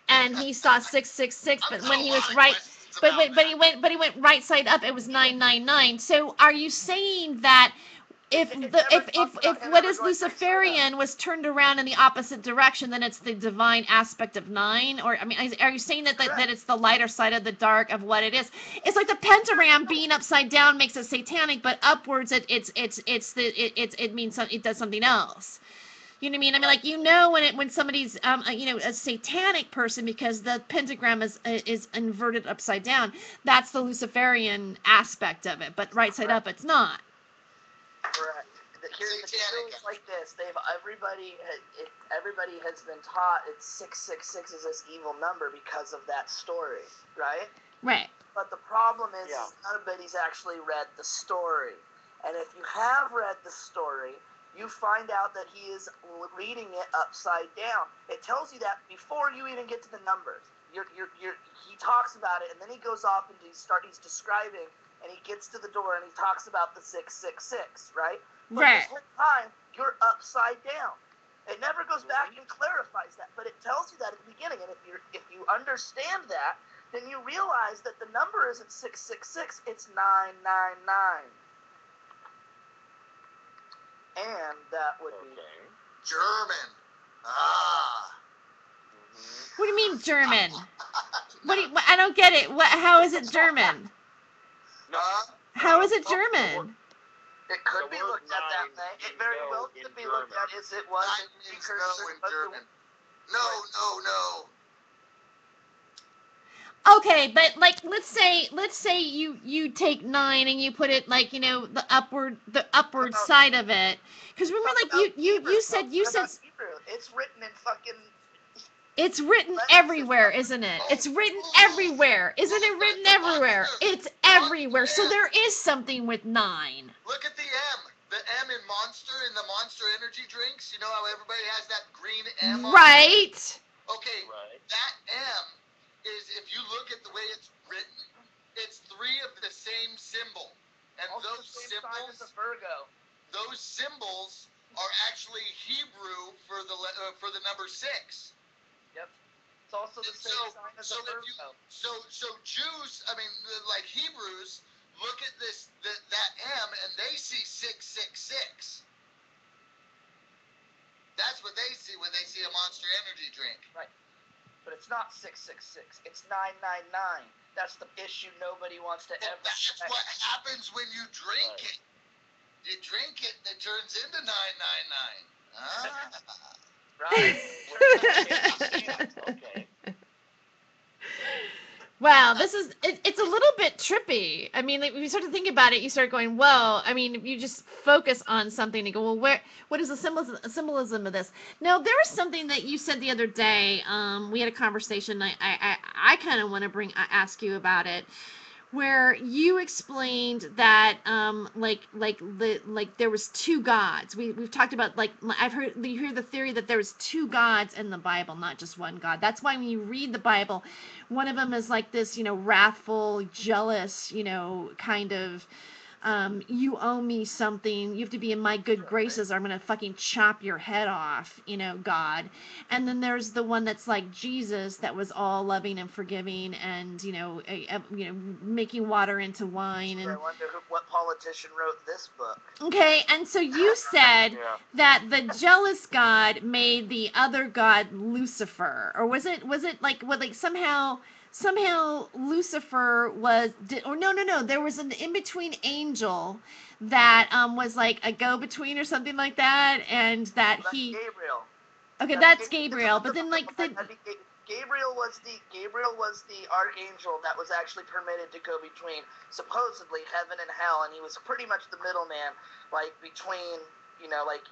and he saw 666, but when he was right... But he went right side up. It was 999. So are you saying that if what is Luciferian was turned around in the opposite direction, then it's the divine aspect of 9. Or I mean, are you saying that it's the lighter side of the dark of what it is? It's like the pentagram being upside down makes it satanic, but upwards it means it does something else. You know what I mean? I mean, like, when somebody's a satanic person because the pentagram is inverted upside down. That's the Luciferian aspect of it, but right side up, it's not. Correct. Here's the deal is like this. Everybody has been taught it's 666 is this evil number because of that story, right? Right. But the problem is nobody's actually read the story. And if you have read the story, you find out that he is reading it upside down. It tells you that before you even get to the numbers. He talks about it, and then he goes off and he's describing, and he gets to the door and he talks about the 666, right? But right. This whole time you're upside down. It never goes back and clarifies that, but it tells you that at the beginning. And if you understand that, then you realize that the number isn't 666; it's 999. And that would be German. What do you mean German? I don't get it. How is it German? How is it German? It could be looked at that way. It very well could be looked at as it was in German. No. Okay, but like let's say you take 9 and you put it like the upward side of it, because remember like you said it's written in fucking. It's written everywhere, isn't it? It's written everywhere, isn't it? Written everywhere. It's everywhere. So there is something with 9. Look at the M. The M in Monster, in the Monster energy drinks. You know how everybody has that green M on right. It? Okay, that M is, if you look at the way it's written, it's 3 of the same symbol. And also those symbols are actually Hebrew for the number 6. Yep. It's also the same sign as a Virgo. So Jews, I mean, like Hebrews, look at that M and they see 666. That's what they see when they see a Monster energy drink. Right. But it's not 666. It's 999. That's the issue nobody wants to ever. That's what happens when you drink it. You drink it and it turns into 999. Right. Okay. Wow, it's a little bit trippy. I mean, like, when you start to think about it, you start going, whoa. I mean, if you just focus on something and go, well, what is the symbolism of this? Now, there was something that you said the other day. We had a conversation. I kind of want to ask you about it, where you explained that there was 2 gods. We've talked about, like, you hear the theory that there was 2 gods in the Bible, not just one God. That's why when you read the Bible, one of them is like this, wrathful, jealous, kind of, you owe me something, you have to be in my good graces or I'm gonna fucking chop your head off, God. And then there's the one that's like Jesus, that was all loving and forgiving and making water into wine. And I wonder what politician wrote this book. Okay, and so you said that the jealous God made the other god Lucifer, or was it like somehow Lucifer was, no, there was an in-between angel that was like a go-between or something like that, and that he. Gabriel. Okay, that's Gabriel, but then Gabriel was the archangel that was actually permitted to go between supposedly heaven and hell, and he was pretty much the middleman, like between, like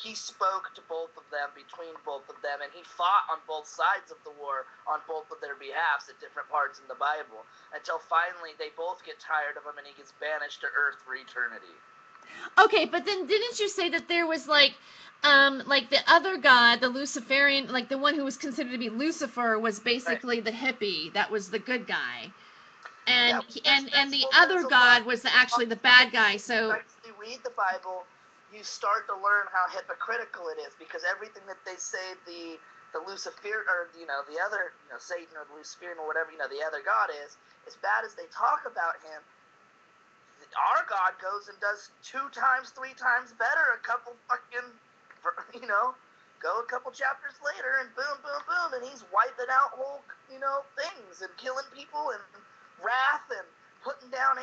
he spoke to both of them, between both of them, and he fought on both sides of the war on both of their behalves at different parts in the Bible, until finally they both get tired of him and he gets banished to Earth for eternity. Okay, but then didn't you say that there was like the other god, the Luciferian, like the one who was considered to be Lucifer, was basically the hippie, that was the good guy, and the other god was actually the bad guy. So if you read the Bible, you start to learn how hypocritical it is, because everything that they say the Lucifer, or the other, Satan or the Luciferian or whatever, the other god is, as bad as they talk about him, our God goes and does 2 times, 3 times better. A couple fucking, go a couple chapters later, and boom, boom, boom, and he's wiping out whole, things and killing people and wrath and putting down.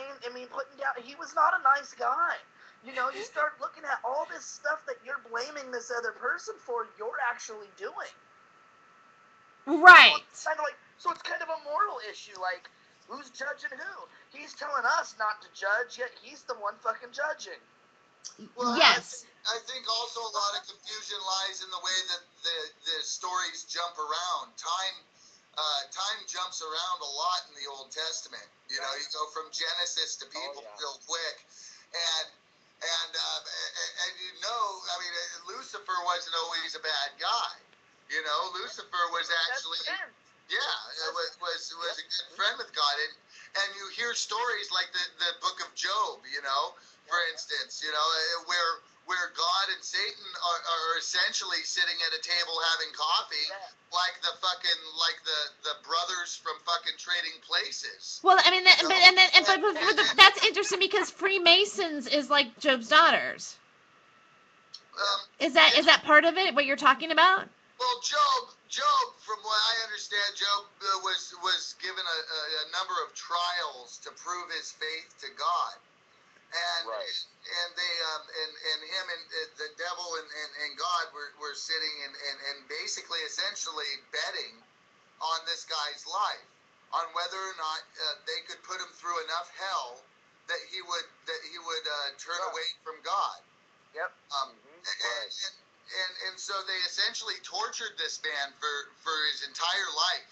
He was not a nice guy. You start looking at all this stuff that you're blaming this other person for. You're actually doing. Right. So it's kind of a moral issue. Like, who's judging who? He's telling us not to judge, yet he's the one fucking judging. Well, yes. I think also a lot of confusion lies in the way that the stories jump around. Time jumps around a lot in the Old Testament. You go from Genesis to people real quick, and Lucifer wasn't always a bad guy. Lucifer was actually was a good friend with God, and you hear stories like the Book of Job, for instance, where God and Satan are essentially sitting at a table having coffee, like the brothers from fucking Trading Places. Well, I mean, but that's interesting because Freemasons is like Job's daughters. Is that part of it? What you're talking about? Well, Job, from what I understand, Job was given a number of trials to prove his faith to God, and they and him and the devil and God were sitting and basically essentially betting on this guy's life, on whether or not they could put him through enough hell that he would turn away from God. Yep. And so they essentially tortured this man for his entire life.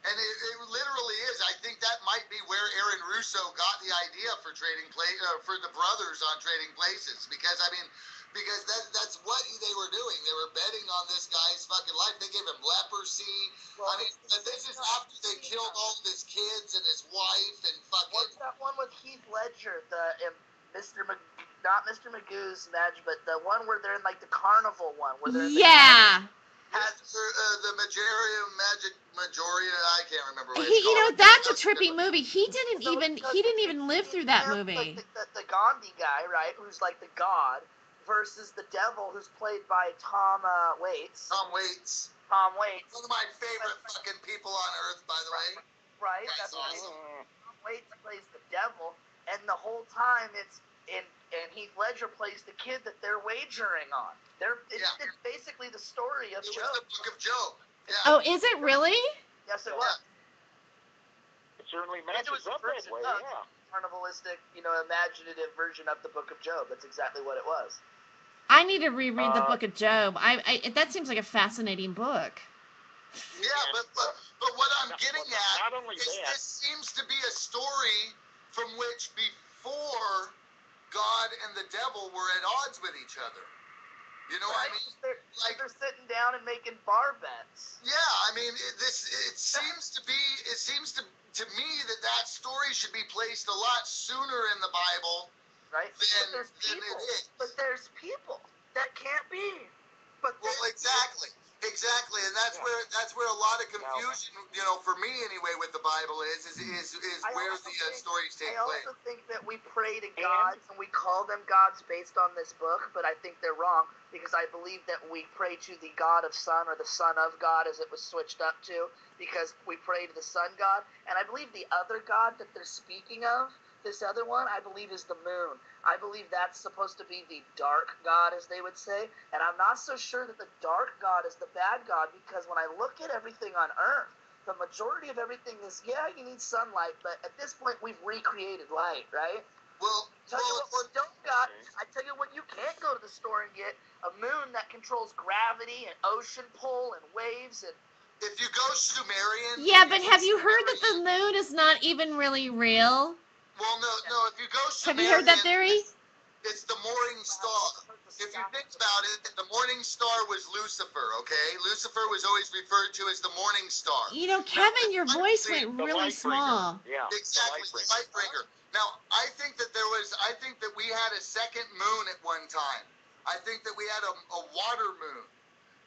And it literally is. I think that might be where Aaron Russo got the idea for for the brothers on Trading Places, because that's what they were doing. They were betting on this guy's fucking life. They gave him leprosy. Well, this is after they killed all of his kids and his wife and fucking. What's that one with Heath Ledger, not Mr. Magoo's Magic, but the one where they're in like the carnival one, where they're in the Majoria, I can't remember what that's a trippy movie. He didn't even live through that movie. The Gandhi guy, right, who's like the god, versus the devil, who's played by Tom Waits. Tom Waits. One of my favorite fucking people on earth, by the way. Right. That's awesome. Tom Waits plays the devil, and the whole time and Heath Ledger plays the kid that they're wagering on. It's basically the story of Job. It was the Book of Job. Yeah. Oh, is it really? Yes, it was. It certainly matches up that way, yeah. Carnivalistic, imaginative version of the Book of Job. That's exactly what it was. I need to reread the Book of Job. That seems like a fascinating book. Yeah, but what I'm getting at is this seems to be a story from which before God and the devil were at odds with each other. You know what I mean? They're sitting down and making bar bets. Yeah, it seems to me that story should be placed a lot sooner in the Bible. Right? Than it is. But there's people that can't be. Exactly, and that's where a lot of confusion, for me anyway, with the Bible is where the stories take place. I also think that we pray to gods and we call them gods based on this book, but I think they're wrong, because I believe that we pray to the God of Sun, or the Son of God as it was switched up to, because we pray to the Sun God, and I believe the other God that they're speaking of, this other one, I believe is the moon. I believe that's supposed to be the dark god, as they would say. And I'm not so sure that the dark god is the bad god, because when I look at everything on Earth, the majority of everything is, you need sunlight, but at this point we've recreated light, right? Well, I tell you what you can't go to the store and get a moon that controls gravity and ocean pull and waves and. If you go Sumerian. Yeah, but have you heard that the moon is not even really real? Well, no. If you go Sumerian, have you heard that theory? It's the morning star. If you think about it, the morning star was Lucifer. Okay, Lucifer was always referred to as the morning star. Kevin, your voice went really small. Yeah, exactly, the light bringer. Now, I think that we had a second moon at one time. I think that we had a water moon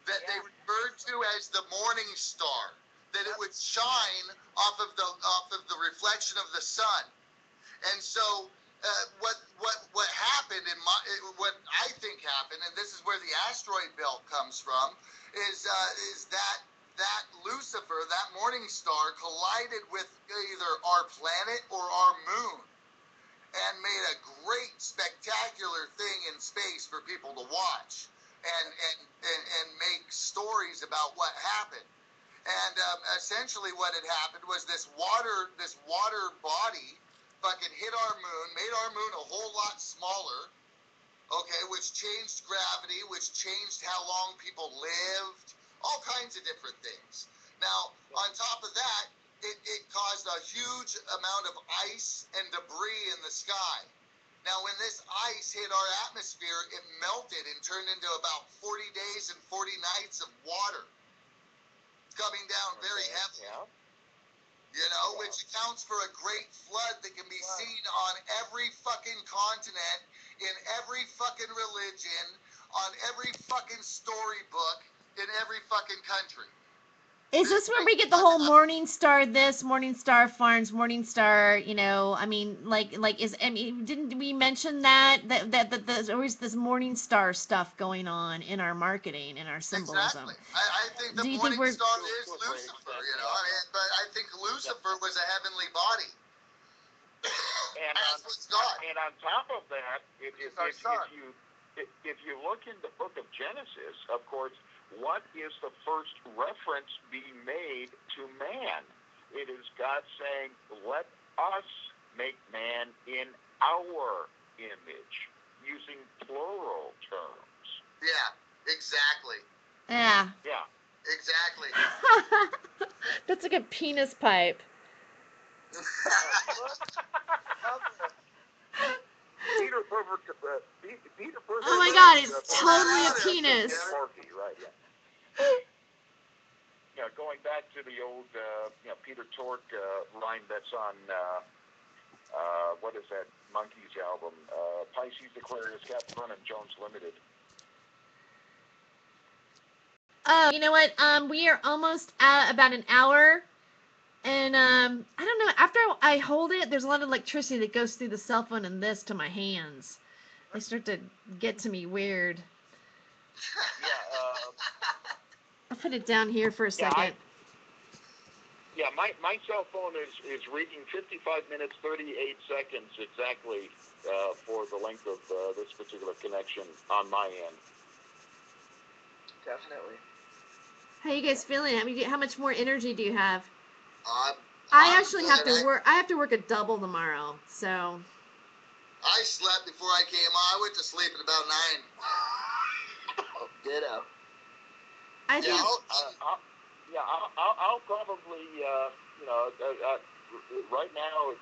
that they referred to as the morning star. That it would shine off of the reflection of the sun. And so what happened what I think happened, and this is where the asteroid belt comes from, is that Lucifer, that morning star, collided with either our planet or our moon, and made a great spectacular thing in space for people to watch and make stories about what happened. And essentially what had happened was this water body fucking hit our moon, made our moon a whole lot smaller, okay, which changed gravity, which changed how long people lived, all kinds of different things. Now, on top of that, it caused a huge amount of ice and debris in the sky. Now, when this ice hit our atmosphere, it melted and turned into about 40 days and 40 nights of water coming down very heavily. Yeah. You know, which accounts for a great flood that can be seen on every fucking continent, in every fucking religion, on every fucking storybook, in every fucking country. Is this where we get the whole Morning Star this, Morning Star Farms, Morning Star, you know, I mean, didn't we mention that there's always this Morning Star stuff going on in our marketing, in our symbolism? Exactly. I think the Morning Star is Lucifer, you know, but I think Lucifer was a heavenly body. And on top of that, if you look in the book of Genesis, of course, what is the first reference being made to man? It is God saying, let us make man in our image, using plural terms. Yeah, exactly. Yeah. Yeah. Exactly. That's like a penis pipe. Peter Pervert, oh my God, it's totally a penis. Right, yeah. Yeah, going back to the old, Peter Tork line that's on, what is that Monkeys album? Pisces, Aquarius, Capricorn, and Jones Limited. Oh, you know what? We are almost at about an hour. And, I don't know, after I hold it, there's a lot of electricity that goes through the cell phone and this to my hands. They start to get to me weird. Yeah, I'll put it down here for a second. My cell phone is reading 55 minutes, 38 seconds exactly for the length of this particular connection on my end. Definitely. How you guys feeling? I mean, how much more energy do you have? I actually have to work. I have to work a double tomorrow, so. I slept before I came on. I went to sleep at about 9. Oh, ditto. I think. I'll probably, right now,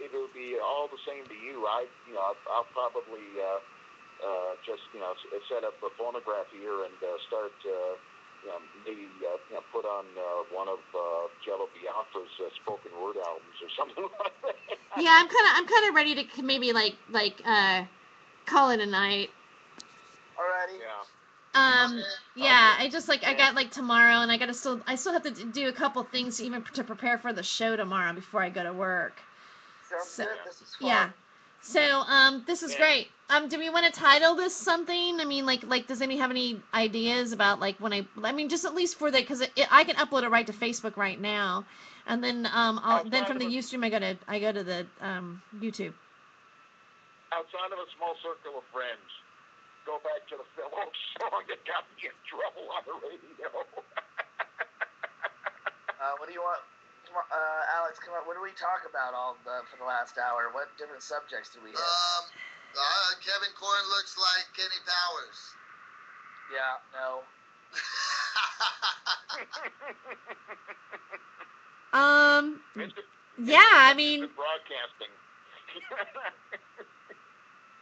it'll be all the same to you. I'll probably just, set up a phonograph here and start, maybe put on one of Jello Biafra's spoken word albums or something like that. Yeah, I'm kind of ready to maybe call it a night. Alrighty. Yeah. Yeah, I just I got tomorrow, and I still have to do a couple things even to prepare for the show tomorrow before I go to work. Sounds good. This is fun. Yeah. So, this is great. Do we want to title this something? I mean, does anybody have any ideas about just at least for because I can upload it right to Facebook right now, and then then from the Ustream I go to the YouTube. Outside of a small circle of friends, go back to the fellow song that got me in trouble on the radio. What do you want? Alex, come on. What do we talk about for the last hour? What different subjects do we have? Kevin Korn looks like Kenny Powers. Yeah, no. Yeah, I mean. Broadcasting.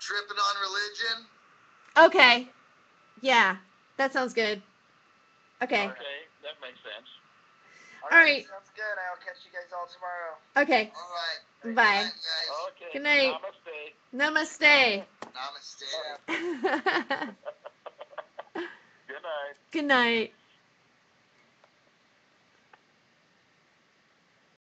Trippin' on religion. Okay. Yeah, that sounds good. Okay. Okay, that makes sense. All right. Sounds good. I'll catch you guys all tomorrow. Okay. All right. Bye. Okay. Good night. Namaste. Namaste. Namaste. Good night. Good night.